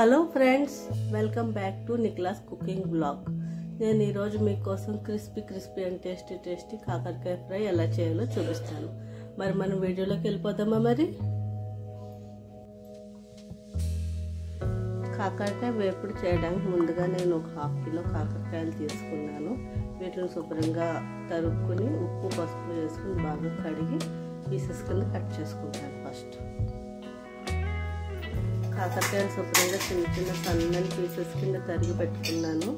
Hello friends, welcome back to Niklas cooking blog. నేను ఈరోజు మీకోసం క్రిస్పీ అండ్ టేస్టీ కాకరకాయ ఫ్రై ఎలా చేయాలో చూపిస్తాను. మరి మనం వీడియోలోకి వెళ్ళిపోదామా? మరి కాకరకాయ వేపుడు చేయడానికి ముందుగా నేను ఒక 1/2 కిలో కాకరకాయలు తీసుకున్నాను. వీటిని శుభ్రంగా తరుక్కుని ఉప్పు పసుపు వేసుకుని బాగా కడిగి పీసెస్ కింద కట్ చేసుకుంటాను. ఫస్ట్ కాకరకాయలు శుభ్రంగా చిన్న సన్నని పీసెస్ కింద తరిగి పెట్టుకున్నాను.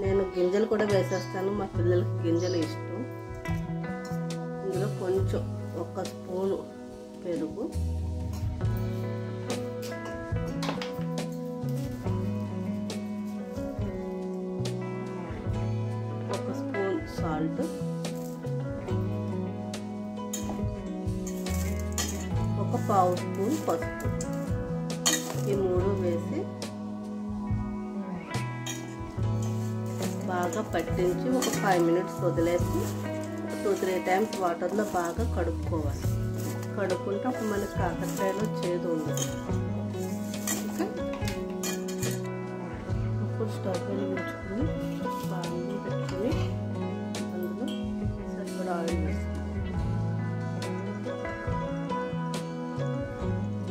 నేను గింజలు కూడా వేసేస్తాను, మా పిల్లలకి గింజలు ఇష్టం. ఇందులో కొంచెం 1 స్పూను పెరుగు, సాల్ట్, 1/4 స్పూన్ పసుపు, ఈ 3 వేసి బాగా పట్టించి ఒక 5 మినిట్స్ వదిలేసి 2-3 టైమ్స్ వాటర్లో బాగా కడుక్కోవాలి. కడుక్కుంటే అప్పుడు మనకి కాకరకాయలో చేదు ఉండదు. ఇప్పుడు స్టవ్ వెలిగించుకుని బాగా పెట్టుకుని అందులో సరిపడా ఆయిల్ వేసుకుంటాం.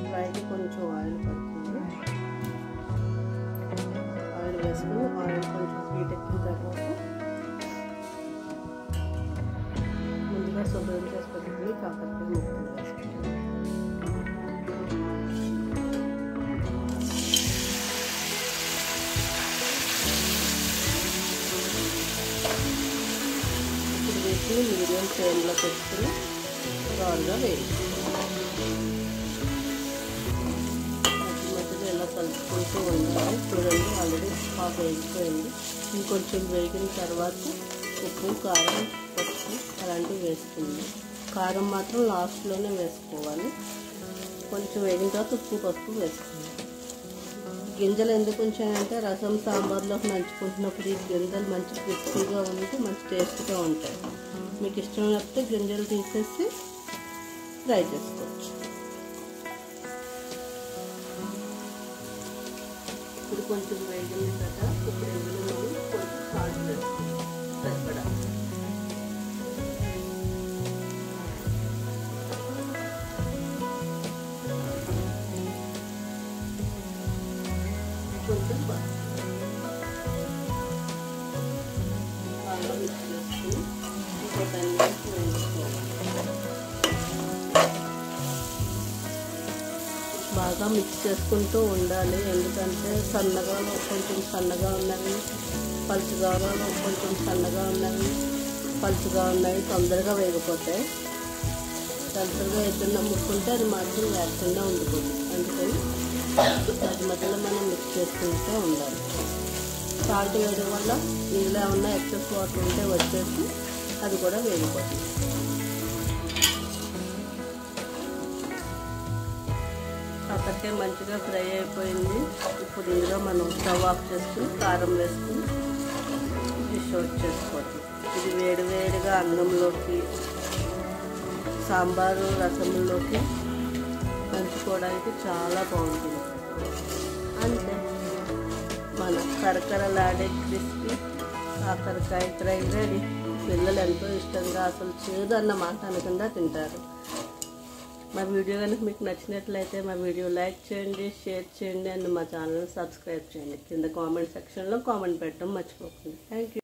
ఫ్రైకి కొంచెం ఆయిల్ పడుతుంది. ఆయిల్ వేసుకుని ఆయిల్ కొంచెం హీట్ ఎక్కిన తర్వాత ముందుగా శుభ్రం చేసి పెట్టుకుని కాకరకాయ ముక్కలు వేసుకుంటాం. ఇప్పుడు వీటిని మీడియం ఫ్లేమ్లో పెట్టుకుని రాలుగా వేయించుకోవాలి. ఇలా కలుపుకుంటూ ఉండాలి. చూడండి, ఆల్రెడీ హాఫ్ వేగిపోయింది. ఇంకొంచెం వేగిన తర్వాత ఉప్పు, కారం, పసుపు అలాంటివి వేసుకుందాం. కారం మాత్రం లాస్ట్లోనే వేసుకోవాలి. కొంచెం వేగిన తర్వాత ఉప్పు, పసుపు వేసుకుందాం. గింజలు ఎందుకు ఉంచానంటే రసం సాంబార్లోకి నంచుకుంటున్నప్పుడు ఈ గింజలు మంచి క్రిస్పీగా ఉండి మంచి టేస్ట్గా ఉంటాయి. మీకు ఇష్టం లేకపోతే గింజలు తీసేసి ఫ్రై చేసుకోవచ్చు. ఇప్పుడు కొంచెం వేగిన కదా, ఇప్పుడు ఇందులో కొంచెం సాల్ట్ వేసుకుంటాం సరిపడా. కొంచెం బాగా మిక్స్ చేసుకుని ఇంకో 10 మినిట్స్ వేయించుకోవాలి. బాగా మిక్స్ చేసుకుంటూ ఉండాలి. ఎందుకంటే కొంచెం సన్నగా ఉన్నవి, పలుచగా కొంచెం సన్నగా ఉన్నవి, పలుచగా ఉన్నవి తొందరగా వేగిపోతాయి. తొందరగా ఏదైనా ముక్కుంటే అది మాత్రం వేగకుండా ఉండిపోతుంది. అందుకని అది మధ్యలో మనం మిక్స్ చేసుకుంటూ ఉండాలి. సాల్ట్ వేయడం వల్ల ఇందులో ఏమన్నా ఎక్సెస్ వాటర్ ఉంటే వచ్చేసి అది కూడా వేగిపోతుంది. కాకరకాయ మంచిగా ఫ్రై అయిపోయింది. ఇప్పుడు ఇందులో మనం స్టవ్ ఆఫ్ చేసుకుని కారం వేసుకుని డిష్ అవుట్ చేసుకోవాలి. ఇది వేడివేడిగా అన్నంలోకి, సాంబారు, రసంలోకి నంచుకోవడానికి చాలా బాగుంటుంది. అంతే, మన కరకరలాడే క్రిస్పీ కాకరకాయ ఫ్రై రెడీ. పిల్లలు ఎంతో ఇష్టంగా, అసలు చేదు అన్న మాట అనకుండా తింటారు. మా వీడియో కనుక మీకు నచ్చినట్లయితే మా వీడియో లైక్ చేయండి, షేర్ చేయండి అండ్ మా ఛానల్ని సబ్స్క్రైబ్ చేయండి. కింద కామెంట్ సెక్షన్లో కామెంట్ పెట్టడం మర్చిపోకండి. Thank you.